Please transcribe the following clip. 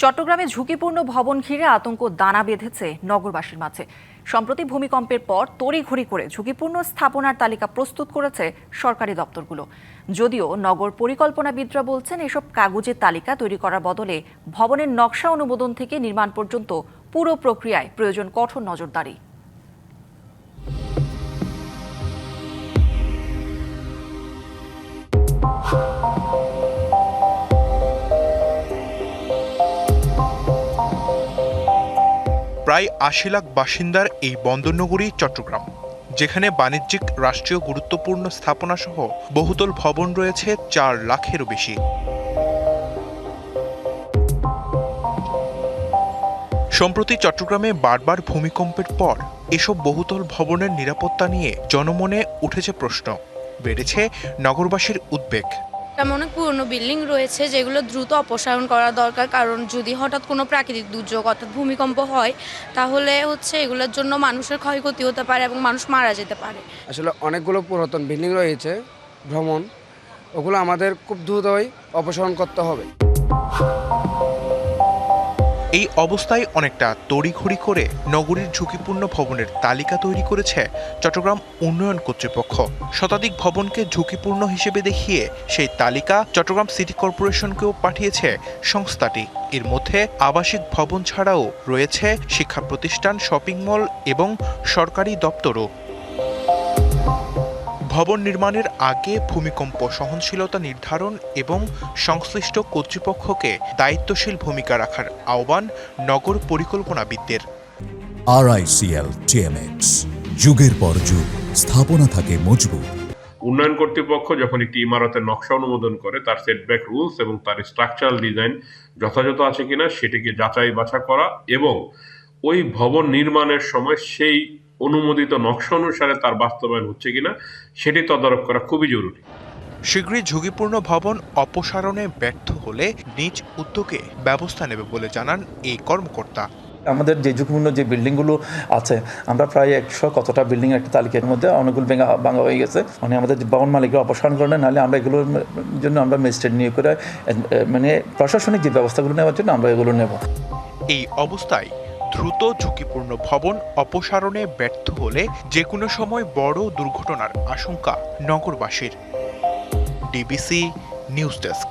চট্টগ্রামে ঝুঁকিপূর্ণ ভবন ঘিরে আতঙ্ক দানা বেঁধেছে নগরবাসীর মাঝে। সম্প্রতি ভূমিকম্পের পর তড়িঘড়ি করে ঝুঁকিপূর্ণ স্থাপনার তালিকা প্রস্তুত করেছে সরকারি দপ্তরগুলো। যদিও নগর পরিকল্পনাবিদরা বলছেন, এসব কাগজের তালিকা তৈরি করার বদলে ভবনের নকশা অনুমোদন থেকে নির্মাণ পর্যন্ত পুরো প্রক্রিয়ায় প্রয়োজন কঠোর নজরদারি। প্রায় ৮০ লাখ বাসিন্দার এই বন্দরনগরী চট্টগ্রাম, যেখানে বাণিজ্যিক, রাষ্ট্রীয় গুরুত্বপূর্ণ স্থাপনা সহ বহুতল ভবন রয়েছে ৪ লাখেরও বেশি। সম্প্রতি চট্টগ্রামে বারবার ভূমিকম্পের পর এসব বহুতল ভবনের নিরাপত্তা নিয়ে জনমনে উঠেছে প্রশ্ন, বেড়েছে নগরবাসীর উদ্বেগ। অনেক পুরনো বিল্ডিং রয়েছে যেগুলো দ্রুত অপসারণ করা দরকার, কারণ যদি হঠাৎ কোনো প্রাকৃতিক দুর্যোগ অর্থাৎ ভূমিকম্প হয় তাহলে এগুলোর জন্য মানুষের ক্ষয়ক্ষতি হতে পারে এবং মানুষ মারা যেতে পারে। আসলে অনেকগুলো পুরাতন বিল্ডিং রয়েছে ভ্রমণ, ওগুলো আমাদের খুব দ্রুতই অপসারণ করতে হবে। এই অবস্থায় অনেকটা তড়িঘড়ি করে নগরীর ঝুঁকিপূর্ণ ভবনের তালিকা তৈরি করেছে চট্টগ্রাম উন্নয়ন কর্তৃপক্ষ। শতাধিক ভবনকে ঝুঁকিপূর্ণ হিসেবে দেখিয়ে সেই তালিকা চট্টগ্রাম সিটি কর্পোরেশনকেও পাঠিয়েছে সংস্থাটি। এর মধ্যে আবাসিক ভবন ছাড়াও রয়েছে শিক্ষা প্রতিষ্ঠান, শপিং মল এবং সরকারি দপ্তরও। ভবন নির্মাণের আগে ভূমিকম্প সহনশীলতা নির্ধারণ এবং সংশ্লিষ্ট কর্তৃপক্ষকে দায়িত্বশীল ভূমিকা রাখার আহ্বান নগর পরিকল্পনাবিদদের। RICL TMX, যুগের পর যুগ স্থাপনা থাকে মজবুত। উন্নয়ন কর্তৃপক্ষ যখন একটি ইমারতের নকশা অনুমোদন করে, তার সেটব্যাক রুলস এবং তার স্ট্রাকচারাল ডিজাইন যথাযথ আছে কিনা সেটিকে যাচাই বাছা করা এবং ওই ভবন নির্মাণের সময় সেই অনুমোদিত নকশা অনুসারে তার বাস্তবায়ন হচ্ছে কিনা সেটি তদারক করা খুবই জরুরি। শীঘ্রই ঝুঁকিপূর্ণ ভবন অপসারণে ব্যর্থ হলে নিজ উদ্যোগে ব্যবস্থা নেবে বলে জানান এই কর্মকর্তা। আমাদের যে ঝুঁকিপূর্ণ যে বিল্ডিংগুলো আছে, আমরা প্রায় ১০০ কতটা বিল্ডিং একটা তালিকার মধ্যে অনেকগুলো ভাঙা হয়ে গেছে। মানে আমাদের ভবন মালিকরা অপসারণ করে না, নাহলে আমরা এগুলোর জন্য আমরা ম্যাজিস্ট্রেট নিয়োগ করে মানে প্রশাসনিক যে ব্যবস্থাগুলো নেওয়ার জন্য আমরা এগুলো নেব। এই অবস্থায় দ্রুত ঝুঁকিপূর্ণ ভবন অপসারণে ব্যর্থ হলে যে কোনো সময় বড় দুর্ঘটনার আশঙ্কা নগরবাসীর। DBC news desk.